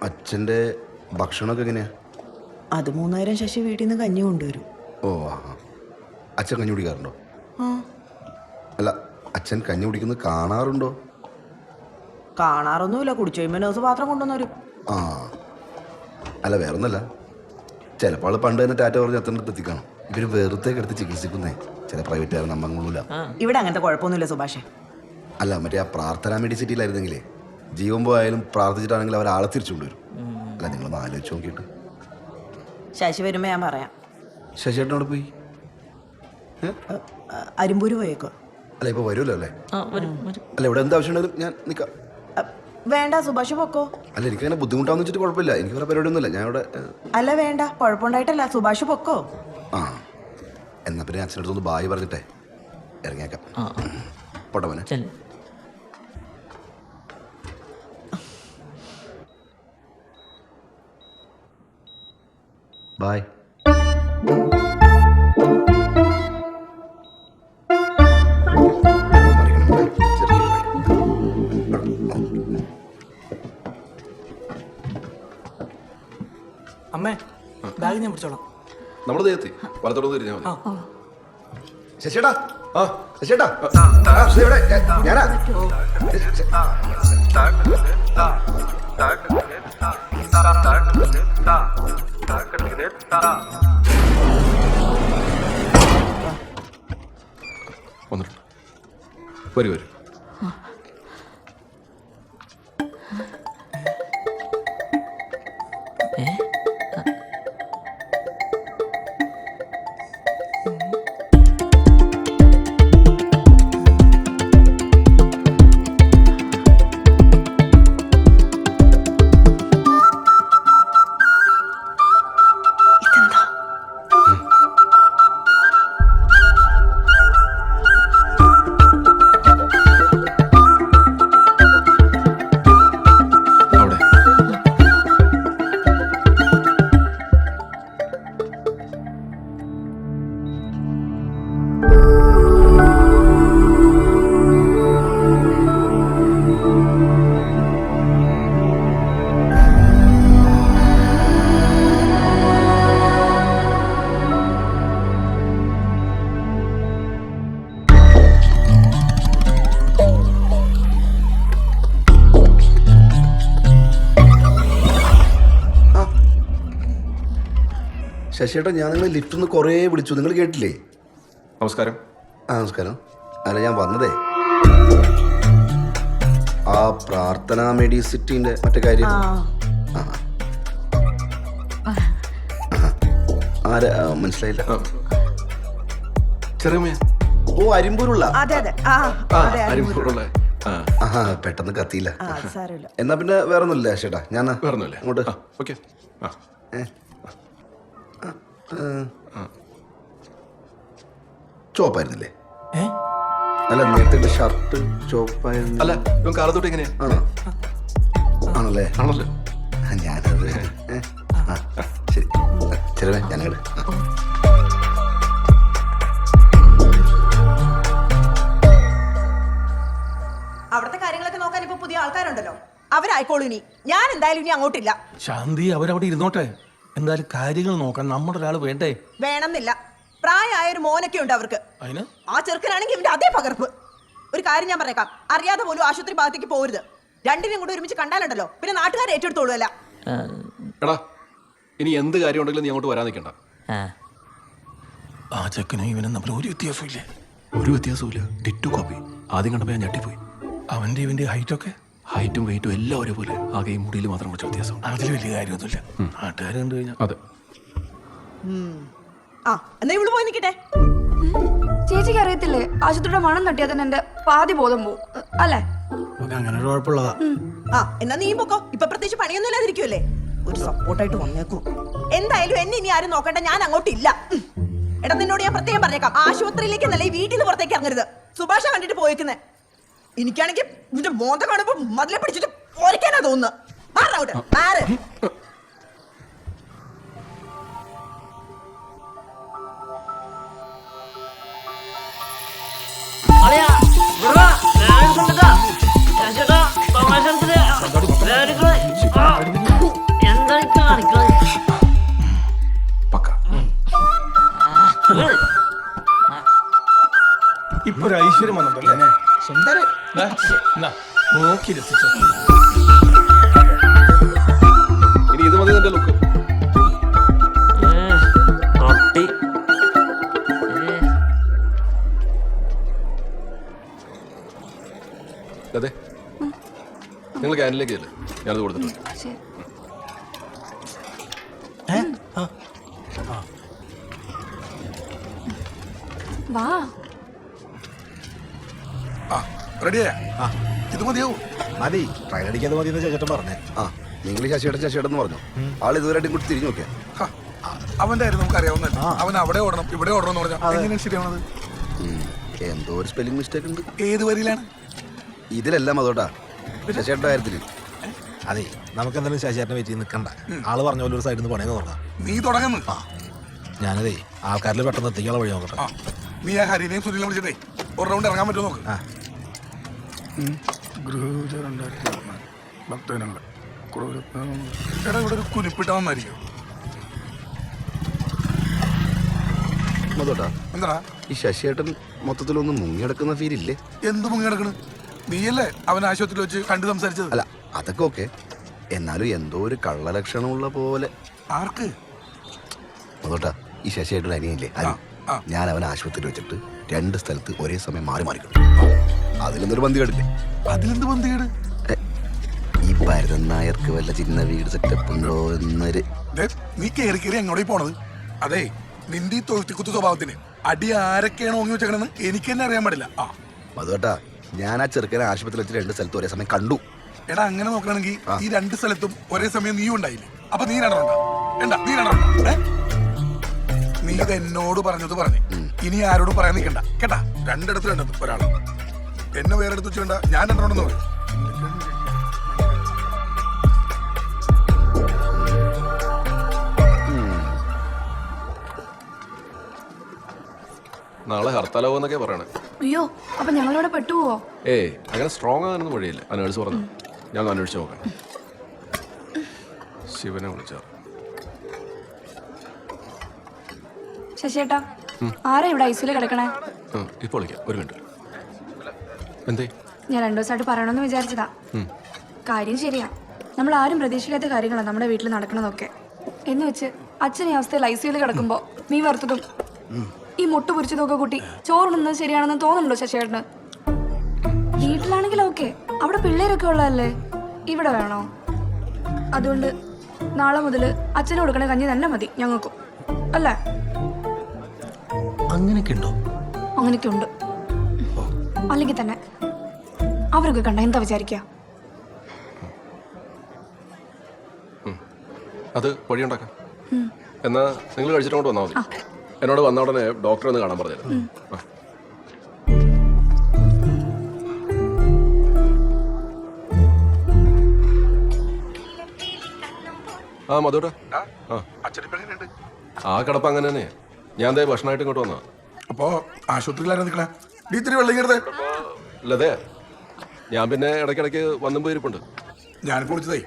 അച്ഛൻ്റെ ഭക്ഷണമൊക്കെ എങ്ങനെയാ? അത് 3000 ശശി വീട്ടിൽ നിന്ന് കഞ്ഞി കൊണ്ടുവരും. ഓ ആ. അച്ഛൻ കഞ്ഞി കുടിക്കാറുണ്ടോ? ആ അല്ല, അച്ഛൻ കഞ്ഞി കുടിക്കുന്നത് കാണാറുണ്ടോ? കാണാറൊന്നുമില്ല. കുടിച്ചു കഴിയുമ്പോൾ നേഴ്സ് പാത്രം കൊണ്ടുവന്നവരും. ആ അല്ല, വേറൊന്നല്ല. ചിലപ്പോൾ ആൾ പണ്ട് തന്നെ ടാറ്റ പറഞ്ഞ് അച്ഛൻ്റെ അടുത്ത് എത്തിക്കണം. ഇവർ വെറുതെ കിടത്ത് ചികിത്സിക്കുന്നേ ചില പ്രൈവറ്റുകാരൻ നമ്മങ്ങൂല. ഇവിടെ അങ്ങനത്തെ കുഴപ്പമൊന്നുമില്ല സുഭാഷേ. അല്ല, മറ്റേ ആ പ്രാർത്ഥന മെഡിസിറ്റിയിലായിരുന്നെങ്കിലേ ജീവൻ പോയാലും പ്രാർത്ഥിച്ചിട്ടാണെങ്കിൽ അവർ ആളെ തിരിച്ചു കൊണ്ടുവരും. അല്ല, നിങ്ങളൊന്ന് ആലോചിച്ച് നോക്കിയിട്ട്. ശശി വരുമ്പോൾ ഞാൻ പറയാം. ശശിയേട്ടനോട് പോയി അരിമ്പൂര് പോയേക്കോ? അല്ല, ഇപ്പോൾ വരുമല്ലോ അല്ലേ? അല്ല, ഇവിടെ എന്ത് ആവശ്യമുണ്ടെങ്കിലും ഞാൻ നിൽക്കാം. വേണ്ട, സുഭാഷ് പൊക്കോ. അല്ല, എനിക്കങ്ങനെ ബുദ്ധിമുട്ടാന്ന് വെച്ചിട്ട് കുഴപ്പമില്ല. എനിക്ക് വേറെ പരിപാടിയൊന്നുമില്ല. ഞാൻ ഇവിടെ അല്ല വേണ്ട, കുഴപ്പമുണ്ടായിട്ടല്ല. സുഭാഷ് പൊക്കോ. ആ എന്നാ പിന്നെ അച്ഛനടുത്തൊന്ന് ബായ് പറഞ്ഞിട്ടേ ഇറങ്ങിയേക്കാം. പോട്ടെ മോനെ. ബായ്. അമ്മേ, ബാഗ് ഞാൻ പിടിച്ചോളാം. നമ്മുടെ ദേഹത്തി വലത്തോട്ട് തിരിഞ്ഞാൽ മതി. ശശിയേട്ടാ, ആ ശശിയേട്ടാ, ഞാനാ. വന്നിട്ടുണ്ട്. വരൂ വരൂ. ശശിയേട്ടാ, ഞാൻ നിങ്ങൾ ലിഫ്റ്റിൽ നിന്ന് കുറേ വിളിച്ചു, നിങ്ങൾ കേട്ടില്ലേ? നമസ്കാരം. ആ നമസ്കാരം. അല്ല, ഞാൻ വന്നതേ ആ പ്രാർത്ഥന മെഡിസിറ്റിന്റെ മറ്റേ കാര്യം. ആരാ മനസ്സിലായില്ല? ചെറിയ ഓ, അരിമ്പൂരുള്ള. അരിമ്പൂറുള്ള. ആ പെട്ടെന്ന് കത്തിയില്ല. എന്നാ പിന്നെ വേറൊന്നുമില്ല ചേട്ടാ, ഞാൻ വേറൊന്നുമില്ല. അങ്ങോട്ട്. ഓക്കെ. ചോപ്പായിരുന്നില്ലേ? അല്ല, നേരത്തെ ഷർട്ട് ചോപ്പായിരുന്നു. അല്ല, ഇവൻ കാലത്തോട്ട് എങ്ങനെയാ? ആണോ? ആണല്ലേ? ആണല്ലോ. ഞാനത് ശരി ശരി ഞാനങ്ങട്. അവിടുത്തെ കാര്യങ്ങളൊക്കെ നോക്കാൻ ഇപ്പൊ പുതിയ ആൾക്കാരുണ്ടല്ലോ, അവരായിക്കോളൂ. ഇനി ഞാൻ എന്തായാലും ഇനി അങ്ങോട്ടില്ല. ശാന്തി, അവരവിടെ ഇരുന്നോട്ടെ. എന്തായാലും കാര്യങ്ങൾ നോക്കാൻ നമ്മുടെ ഒരാൾ വേണ്ടേ? വേണമെന്നില്ല. പ്രായമായ ഒരു മോനൊക്കെ ഉണ്ട് അവർക്ക്. അതിന് ആ ചെറുക്കനാണെങ്കിൽ ഇവന്റെ അതേ പകർപ്പ്. ഒരു കാര്യം ഞാൻ പറഞ്ഞേക്കാം, അറിയാതെ പോലും ആശുപത്രി ഭാഗത്തേക്ക് പോരുത്. രണ്ടിനും കൂടെ ഒരുമിച്ച് കണ്ടാലുണ്ടല്ലോ പിന്നെ നാട്ടുകാരെ ഏറ്റെടുത്തോളൂല്ല. എടാ, ഇനി എന്ത് കാര്യം ഉണ്ടെങ്കിലും നീ അങ്ങോട്ട് വരാൻ നിൽക്കണ്ട. ആ ചെക്കനും ഇവനും തമ്മിൽ ഒരു വ്യത്യാസവും ഇല്ലേ? ഒരു വ്യത്യാസമില്ല. ടിറ്റു കോപ്പി. ആദ്യം കണ്ടപ്പോൾ ഞാൻ ഞെട്ടിപ്പോയി. അവന്റെ ഇവന്റെ ഹൈറ്റൊക്കെ, ഹൈറ്റും വെയിറ്റും എല്ലാം ഒരേപോലെ. ആകെ ഈ മുടിയിൽ മാത്രം കുറച്ച് വ്യത്യാസം. അതിൽ വലിയ കാര്യമൊന്നുമില്ല. നാട്ടുകാർ കണ്ടു കഴിഞ്ഞാൽ. അതെ. ആ എന്നാ ഇവള് പോയി നിൽക്കട്ടെ. ചേച്ചിക്ക് അറിയത്തില്ലേ, ആശുപത്രിയുടെ മണം തട്ടിയാൽ തന്നെ എന്റെ പാതി ബോധം പോവും അല്ലേ? അങ്ങനെ ഒരു കുഴപ്പമുള്ളതാ. ആ എന്നാ നീ പൊക്കോ. ഇപ്പൊ പ്രത്യേകിച്ച് പണിയൊന്നും ഇല്ലാതിരിക്കുമല്ലേ? ഒരു സപ്പോർട്ടായിട്ട് വന്നേക്കൂ. എന്തായാലും എന്നെ ഇനി ആരും നോക്കണ്ട, ഞാൻ അങ്ങോട്ടില്ല. എടാ, നിന്നോട് ഞാൻ പ്രത്യേകം പറഞ്ഞേക്കാം, ആശുപത്രിയിലേക്ക് എന്നല്ല ഈ വീട്ടിൽ നിന്ന് പുറത്തേക്ക് ഇറങ്ങരുത്. സുഭാഷ കണ്ടിട്ട് പോയേക്കുന്നേ. എനിക്കാണെങ്കിൽ നിന്റെ മോന്ത കാണുമ്പോ മതിലെ പിടിച്ചിട്ട് ഒരയ്ക്കാനാ തോന്നുന്നു. Toma, നോക്കി രസിച്ചോ. ഇനി ഇത് മതി നിന്റെ ലുക്ക്. അതെ, നിങ്ങൾ ക്യാൻറ്റീനിലേക്ക് അല്ലേ, ഞാനത് കൊടുത്തിട്ടുണ്ട്. ശരി. വാ. റെഡിയാ? ഇത് മതിയാവും. മതി, ട്രയൽ അടിക്കാതെ മതി എന്ന് ചേട്ടൻ പറഞ്ഞേ. ആ നിങ്ങൾ ശശിയേട്ടൻ എന്ന് പറഞ്ഞു. ആൾ ഇതുവരെയായിട്ടും കൂടി തിരിഞ്ഞു നോക്കിയാ. അവന്റെ കാര്യം നമുക്ക് അറിയാവുന്നല്ലേ. അവൻ അവിടെ ഓടണം ഇവിടെ ഓടണം എന്ന് പറഞ്ഞാൽ എങ്ങനെയാണ് ശരിയാവണത്? എന്തോ ഒരു സ്പെല്ലിംഗ് മിസ്റ്റേക്ക് ഉണ്ട്. ഏത് വരിയിലാണ്? ഇതിലെല്ലാം അതോട്ടാ ശശിയേട്ടൻ്റെ കാര്യത്തില്. അതെ, നമുക്ക് എന്തായാലും ശശിയേട്ടനെ വെയിറ്റ് ചെയ്ത് നിൽക്കണ്ട. ആള് പറഞ്ഞ പോലെ ഒരു സൈഡിൽ നിന്ന് പണിയെന്ന് പറഞ്ഞാ നീ തുടങ്ങുന്നു. ഞാനതേ ആൾക്കാരിൽ പെട്ടെന്ന് എത്തിക്കാനുള്ള വഴി നോക്കട്ടെ. നീ ആ ഹരിനെയും സുനിലും വിളിച്ചിട്ടേ ഒരു റൗണ്ട് ഇറങ്ങാൻ പറ്റുമോ നോക്ക്. എടാ, ഇവിടെ ഒരു കുരിപ്പിട്ട വന്നായിരിക്കും. അതോട്ടാ എന്താ ഈ ശശിയേട്ടൻ മൊത്തത്തിലൊന്നും മുങ്ങിയെടുക്കുന്ന ഫീലില്ലേ? എന്ത് മുങ്ങി കിടക്കണ്? നീയല്ലേ അവൻ ആശുപത്രിയിൽ വെച്ച് കണ്ടു സംസാരിച്ചത്? അല്ല അതൊക്കെ ഓക്കെ, എന്നാലും എന്തോ ഒരു കള്ളലക്ഷണമുള്ള പോലെ. ആർക്ക്? അതോട്ടാ ഈ ശശിയേട്ടൻ അനിയല്ലേ അനി, ഞാൻ അവൻ ആശുപത്രിയിൽ വെച്ചിട്ട് 2 സ്ഥലത്ത് ഒരേ സമയം മാറി മാറിക്കണം. അതിലെന്തൊരു ബന്ധി കേട്ടില്ലേ? അതിലെന്ത് ബന്ധികേട്? ഈ ഭരതൻ നായർക്ക് വല്ല ചിന്ന വീട് സെറ്റപ്പ് ഉണ്ടോ എന്നൊരു. നീ കയറി കയറി എങ്ങോട്ടേ പോണത്? അതെ, നിന്റെ ഈ തൊഴുത്തിക്കുത്ത് സ്വഭാവത്തിന് അടി ആരൊക്കെയാണ് ഓങ്ങി വെച്ചേക്കണെന്ന് എനിക്ക് തന്നെ അറിയാൻ പാടില്ല. അതോട്ടാ ഞാൻ ആ ചെറുക്കനെ ആശുപത്രിയിൽ വെച്ച് 2 സ്ഥലത്ത് ഒരേ സമയം കണ്ടു. എടാ, അങ്ങനെ നോക്കണമെങ്കിൽ ഈ 2 സ്ഥലത്തും ഒരേ സമയം നീ ഉണ്ടായില്ലേ? അപ്പൊ നീ രണ്ടെണ്ണ. നീ ഇത് എന്നോട് പറഞ്ഞത് പറഞ്ഞു, ഇനി ആരോടും പറയാൻ നിൽക്കണ്ട കേട്ടാ. 2 ഇടത്ത് രണ്ടത് ഒരാള് എന്നെ വേറെ എടുത്ത് വെച്ചുകൊണ്ട ഞാൻ 2 പറയും. നാളെ ഹർത്താലാവെന്നൊക്കെ പറയണേ. അയ്യോ, അപ്പൊ ഞങ്ങളിവിടെ പെട്ടുപോവോ? ഏയ്, അങ്ങനെ സ്ട്രോങ് ആകാനൊന്നും വഴിയില്ല. ആ നേഴ്സ് പറഞ്ഞു, ഞാൻ ഒന്ന് അന്വേഷിച്ച് നോക്കാം. ശിവനെ വിളിച്ചാ. ശശിയേട്ടാ, ആരാ ഇവിടെ ഐസിയിൽ കിടക്കണേ? ഇപ്പോൾ വിളിക്കാം, ഒരു മിനിറ്റ്. എന്തേ? ഞാൻ 2 ദിവസമായിട്ട് പറയണമെന്ന് വിചാരിച്ചതാ. കാര്യം ശരിയാ, നമ്മൾ ആരും പ്രതീക്ഷിക്കാത്ത കാര്യങ്ങളാണ് നമ്മുടെ വീട്ടിൽ നടക്കണതൊക്കെ. എന്ന് വെച്ച് അച്ഛൻ ഈ അവസ്ഥയിൽ ഐസിയിൽ കിടക്കുമ്പോ നീ വറുത്തതും ഈ മുട്ട പൊരിച്ചതൊക്കെ കൂട്ടി ചോറുണ്ണുന്നത് ശരിയാണെന്ന് തോന്നുന്നുണ്ടോ ശശിയേട്ടന്? വീട്ടിലാണെങ്കിൽ ഓക്കെ, അവിടെ പിള്ളേരൊക്കെ ഉള്ളതല്ലേ. ഇവിടെ വേണോ? അതുകൊണ്ട് നാളെ മുതൽ അച്ഛന് കൊടുക്കണ കഞ്ഞി തന്നെ മതി ഞങ്ങൾക്കും, അല്ലേ? അങ്ങനെയൊക്കെ ഉണ്ടോ? അങ്ങനെയൊക്കെ ഉണ്ട്. അല്ലെങ്കിൽ തന്നെ അവരൊക്കെ കണ്ട എന്താ വിചാരിക്കുക? അത് വഴിയുണ്ടാക്കാം. എന്നാ നിങ്ങൾ കഴിച്ചിട്ട് വന്നാൽ മതി. എന്നോട് വന്ന ഉടനെ ഡോക്ടറെ ഒന്ന് കാണാൻ പറഞ്ഞിരുന്നു. ആ മധുട്ടാ, ആ കിടപ്പ് അങ്ങനെ തന്നെ. ഞാൻ ദേ ഭക്ഷണമായിട്ട് ഇങ്ങോട്ട് വന്നാ. അപ്പോ ആശുപത്രിയിലാരാ നിൽക്കണേ? നീ ഇത്തിരി വെള്ളം കരുതേ. അല്ലതേ, ഞാൻ പിന്നെ ഇടയ്ക്കിടയ്ക്ക് വന്നും പോയിരിപ്പുണ്ട്. ഞാനിപ്പോ വിളിച്ചതേ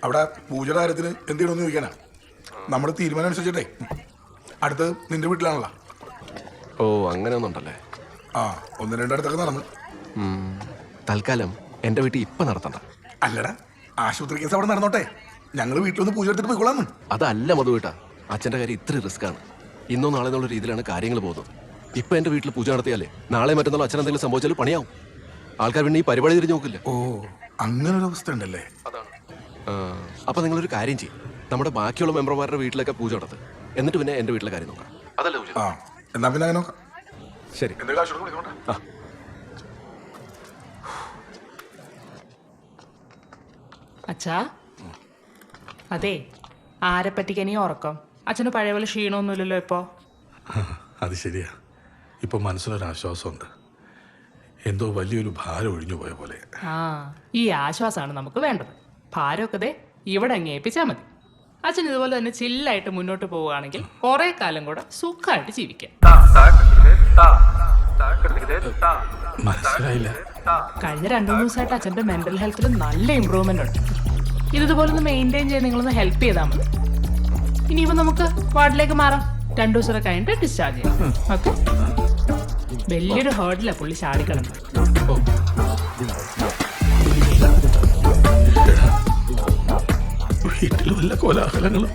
അവിടെ പൂജയുടെ കാര്യത്തിന് എന്ത് ചെയ്യണമെന്ന് ചോദിക്കാനാ. നമ്മുടെ തീരുമാനം അനുസരിച്ചിട്ടേ അടുത്ത് നിന്റെ വീട്ടിലാണല്ലോ. ഓ, അങ്ങനെ ഒന്നുണ്ടല്ലേ? 1-2 അടുത്തൊക്കെ നടന്നു. തൽക്കാലം എൻ്റെ വീട്ടിൽ ഇപ്പം നടത്തണ്ട. അല്ലടാ, ആശുപത്രി കേസ് അവിടെ നടന്നോട്ടെ, ഞങ്ങൾ വീട്ടിലൊന്ന് പൂജ എടുത്തിട്ട് പോയിക്കൊള്ളാന്ന്. അതല്ല മധുവേട്ടാ, അച്ഛൻ്റെ കാര്യം ഇത്ര റിസ്ക് ആണ്. ഇന്നോ നാളെ എന്നുള്ള രീതിയിലാണ് കാര്യങ്ങൾ പോകുന്നത്. ഇപ്പം എൻ്റെ വീട്ടിൽ പൂജ നടത്തിയാലേ നാളെ മറ്റന്നാൾ അച്ഛൻ എന്തെങ്കിലും സംഭവിച്ചാൽ പണിയാവും. ആൾക്കാർ പിന്നെ ഈ പരിപാടി തിരിഞ്ഞു നോക്കില്ല. ഓ, അങ്ങനെ ഒരു അവസ്ഥ ഉണ്ടല്ലേ? അതാണ്. അപ്പം നിങ്ങളൊരു കാര്യം ചെയ്യും, നമ്മുടെ ബാക്കിയുള്ള മെമ്പർമാരുടെ വീട്ടിലൊക്കെ പൂജ നടത്ത്, എന്നിട്ട് പിന്നെ എൻ്റെ വീട്ടിലെ കാര്യം നോക്കാം. അതല്ലേ പൂജ? എന്നാ പിന്നെ അങ്ങനെ നോക്കാം. ശരി. അച്ഛാ, അതെ, ആരെ പറ്റിക്കാൻ ഈ ഉറക്കം? അച്ഛന് പഴയ പോലെ ക്ഷീണമൊന്നുമില്ലല്ലോ ഇപ്പോ? അത് ശരിയാ, ഇപ്പൊ മനസ്സിലൊരാശ്വാസമുണ്ട്. എന്തോ വലിയൊരു ഭാരം ഒഴിഞ്ഞു പോയ പോലെ. ഈ ആശ്വാസമാണ് നമുക്ക് വേണ്ടത്. ഭാരമൊക്കെ ദേ ഇവിടെ അങ്ങ് ഏൽപ്പിച്ചാൽ മതി. അച്ഛൻ ഇതുപോലെ തന്നെ ചില്ലായിട്ട് മുന്നോട്ട് പോവുകയാണെങ്കിൽ കുറെ കാലം കൂടെ സുഖമായിട്ട് ജീവിക്കാം. മനസ്സിലായില്ല. കഴിഞ്ഞ 2-3 ദിവസമായിട്ട് അച്ഛൻ്റെ മെന്റൽ ഹെൽത്തിൽ നല്ല ഇമ്പ്രൂവ്മെന്റ് ഉണ്ട്. ഇതുപോലെ ഒന്ന് മെയിൻറ്റെയിൻ ചെയ്ത് നിങ്ങളൊന്ന് ഹെൽപ്പ് ചെയ്താൽ മതി. ഇനിയിപ്പോൾ നമുക്ക് വാർഡിലേക്ക് മാറാം. 2 ദിവസം കഴിഞ്ഞിട്ട് ഡിസ്ചാർജ് ചെയ്യാം. ഓക്കെ? വലിയൊരു ഹേർഡിലാണ് പുള്ളി ചാടിക്കിടന്നത്. വീട്ടിൽ വല്ല കോലാഹലങ്ങളും.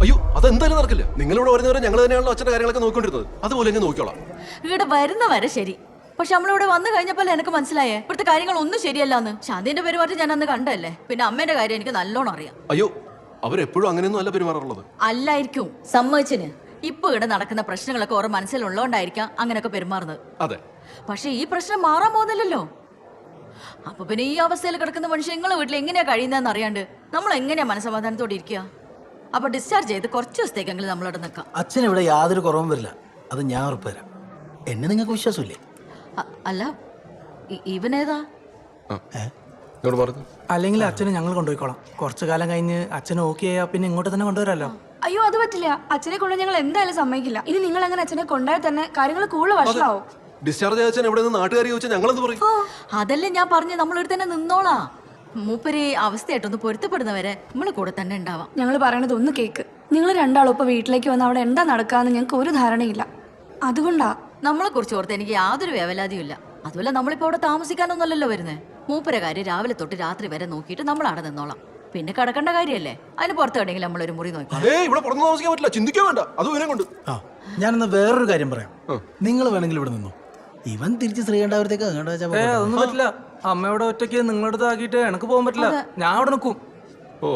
അയ്യോ അതെന്തായാലും നടക്കില്ല. നിങ്ങളിവിടെ വരുന്നവരെ ഞങ്ങൾ തന്നെയാണല്ലോ അച്ഛൻ്റെ കാര്യങ്ങളൊക്കെ നോക്കിക്കൊണ്ടിരുന്നത്. അതുപോലെ തന്നെ നോക്കിക്കോളാം. ഇവിടെ വരുന്ന വരെ ശരി. പക്ഷെ നമ്മളിവിടെ വന്നു കഴിഞ്ഞപ്പോൾ എനിക്ക് മനസ്സിലായേ ഇവിടുത്തെ കാര്യങ്ങൾ ഒന്നും ശരിയല്ലാന്ന്. ശാന്തിന്റെ പെരുമാറ്റം ഞാൻ അന്ന് കണ്ടല്ലേ. പിന്നെ അമ്മേന്റെ കാര്യം എനിക്ക് നല്ലോണം അറിയാം. അയ്യോ അവരെപ്പോഴും അങ്ങനെയൊന്നും അല്ല പെരുമാറാറുള്ളത്. അല്ലായിരിക്കും, സമ്മതിച്ചിന്. ഇപ്പൊ ഇവിടെ നടക്കുന്ന പ്രശ്നങ്ങളൊക്കെ ഓരോ മനസ്സിലുള്ളതുകൊണ്ടായിരിക്കാം അങ്ങനെയൊക്കെ പെരുമാറുന്നത്. അതെ, പക്ഷെ ഈ പ്രശ്നം മാറാൻ പോകുന്നില്ലല്ലോ. അപ്പൊ പിന്നെ ഈ അവസ്ഥയിൽ കിടക്കുന്ന മനുഷ്യൻ നിങ്ങളെ വീട്ടിൽ എങ്ങനെയാ കഴിയുന്നതെന്ന് അറിയാണ്ട് നമ്മൾ എങ്ങനെയാ മനസ്സമാധാനത്തോടെ ഇരിക്കുക? അപ്പൊ ഡിസ്ചാർജ് ചെയ്ത് കുറച്ച് ദിവസത്തേക്കെങ്കിലും നമ്മളിവിടെ നിൽക്കാം. അച്ഛൻ ഇവിടെ യാതൊരു കുറവും വരില്ല, അത് ഞാൻ ഉറപ്പുതരാം. എന്നെ നിങ്ങൾക്ക് വിശ്വാസമില്ലേ? അല്ല ഇവനേതാ? ഇങ്ങോട്ട് മാറുന്നു. അല്ലെങ്കിൽ അച്ഛനെ ഞങ്ങൾ കൊണ്ടുപോയിക്കോളാം. കുറച്ചു കാലം കഴിഞ്ഞ് അച്ഛൻ ഓക്കെ ആയാൽ പിന്നെ ഇങ്ങോട്ട് തന്നെ കൊണ്ടുവരാമല്ലോ. അയ്യോ അത് പറ്റില്ല. അച്ഛനെ കൊണ്ട് ഞങ്ങൾ എന്തായാലും സമ്മതിക്കില്ല. ഇനി നിങ്ങൾ അങ്ങനെ അച്ഛനെ കൊണ്ടുപോയാൽ തന്നെ കാര്യങ്ങൾ കൂടുതൽ വഷളാവും. ഡിസ്ചാർജ് അയച്ചാൽ എവിടെ നിന്ന് നാട്ടുകാരി ചോദിച്ചാൽ ഞങ്ങളെന്ത് പറയും? അതല്ലേ ഞാൻ പറഞ്ഞു, നമ്മളിവിടെ തന്നെ നിന്നോളാ. മൂപ്പര് അവസ്ഥയായിട്ടൊന്ന് പൊരുത്തപ്പെടുന്നവരെ നമ്മൾ കൂടെ തന്നെ ഉണ്ടാവാം. ഞങ്ങൾ പറയണത് ഒന്ന് കേക്ക്. നിങ്ങൾ രണ്ടാളും ഇപ്പൊ വീട്ടിലേക്ക് വന്ന് അവിടെ എന്താ നടക്കാന്ന് ഞങ്ങൾക്ക് ഒരു ധാരണയില്ല. അതുകൊണ്ടാ നമ്മളെ കുറിച്ച് ഓർത്ത് എനിക്ക് യാതൊരു വേവലാതിയും ഇല്ല. അതുമല്ല നമ്മളിപ്പോ അവിടെ താമസിക്കാനൊന്നുമല്ലല്ലോ വരുന്നേ. മൂപ്പര കാര്യം രാവിലെ തൊട്ട് രാത്രി വരെ നോക്കിയിട്ട് നമ്മൾ അവിടെ നിന്നോളാം. പിന്നെ കിടക്കേണ്ട കാര്യമല്ലേ, അതിന് പുറത്ത് വേണമെങ്കിൽ നമ്മളൊരു മുറി നോക്കാം. ഇവിടെ പുറത്ത് താമസിക്കാൻ പറ്റില്ല, ചിന്തിക്കാൻ വേണ്ട. അതും ഇവനെ കൊണ്ട്. ഞാനെന്നാ വേറൊരു കാര്യം പറയാം. നിങ്ങൾ വേണമെങ്കിൽ ഇവിടെ നിന്നോ. ഇവൻ തിരിച്ച് ശ്രീകണ്ഠാപുരത്തേക്ക് അതൊന്നും പറ്റില്ല. അമ്മയോടെ ഒറ്റയ്ക്ക് നിങ്ങളുടെ അടുത്ത് ആക്കിയിട്ട് എനിക്ക് പോകാൻ പറ്റില്ല. ഞാൻ അവിടെ നിൽക്കും. ഓ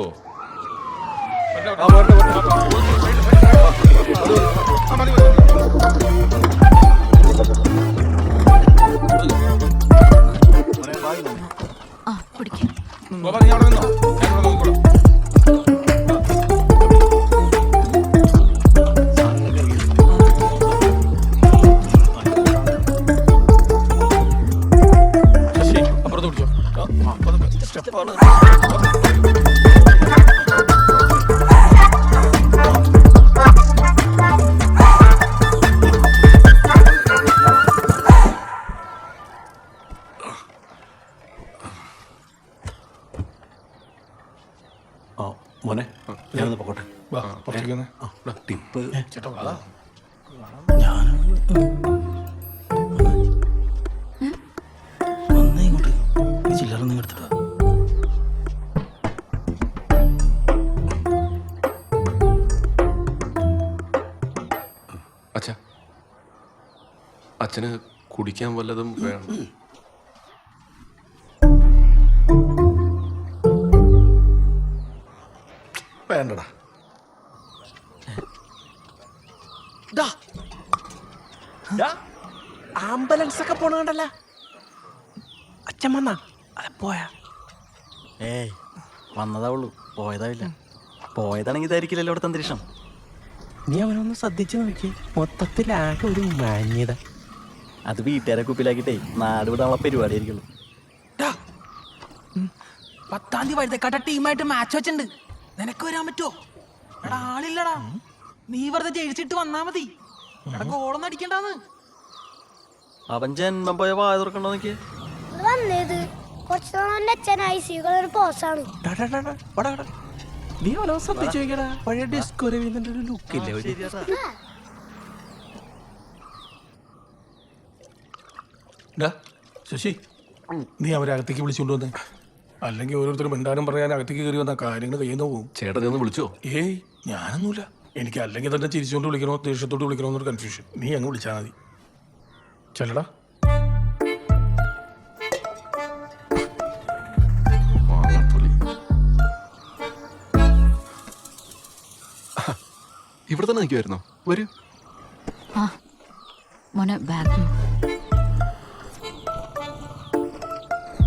ആ പിടിക്കാം. മോനെ ഞാനൊന്ന് പോട്ടെ. ടിപ്പ് ഇങ്ങോട്ട് ചില്ലറൊന്നും എടുത്തിട്ടാ. അച്ഛാ, അച്ഛന് കുടിക്കാൻ വല്ലതും വേണം? വേണ്ടടാ. ആംബുലൻസ് ഒക്കെ പോണണ്ടല്ല. അച്ഛൻ വന്നാ അതെ പോയാ? ഏയ് വന്നതാ ഉള്ളൂ, പോയതാവില്ല. പോയതാണെങ്കിൽ ഇതായിരിക്കില്ലല്ലോ അവിടുത്തെ അന്തരീക്ഷം. നീ അവനൊന്ന് ശ്രദ്ധിച്ചു നോക്കി. മൊത്തത്തിലാകെ ഒരു മാന്യത. അത് വീട്ടുകാരെ കുപ്പിലാക്കിട്ടേ നാട് വിടാനുള്ള പരിപാടി ആയിരിക്കുള്ളൂ. 10-ാം തീയതി വഴുതക്കാട്ടെ ടീമായിട്ട് മാച്ച് വെച്ചിട്ടുണ്ട്. നിനക്ക് വരാൻ പറ്റുമോ? എടാ ആളില്ലടാ, നീ വെറുതെ ജയിച്ചിട്ട് വന്നാ മതി. എടാ ഗോളൊന്നും അടിക്കണ്ടാന്ന്. അവൻ ജന്മം പോയ വായ തുറക്കണ്ടോ നോക്കിയേ. നീ അവനോ ശ്രദ്ധിച്ചു നോക്കിയടാ. പഴയ ഡിസ്കോ രവീന്ദ്രന്റെ ഒരു ലുക്കില്ലേ? ശശി, നീ അവരെ അകത്തേക്ക് വിളിച്ചുകൊണ്ട് വന്നേ. അല്ലെങ്കിൽ ഓരോരുത്തരും മിണ്ടാനും പറയാൻ അകത്തേക്ക് കയറി വന്ന കാര്യങ്ങൾ കയ്യിൽ പോകും. ചേട്ടൻ ഒന്ന് വിളിച്ചോ? ഏയ് ഞാനൊന്നുമില്ല. എനിക്ക് അല്ലെങ്കിൽ തന്നെ ചിരിച്ചുകൊണ്ട് വിളിക്കണോ ദേഷ്യത്തോട് വിളിക്കണോ എന്നൊരു കൺഫ്യൂഷൻ. നീ അങ്ങ് വിളിച്ചാൽ മതി. ചെല്ലടാ. ഇവിടെ തന്നെ നിൽക്കുമായിരുന്നോ? വരൂ. മോനെ ബാഗ്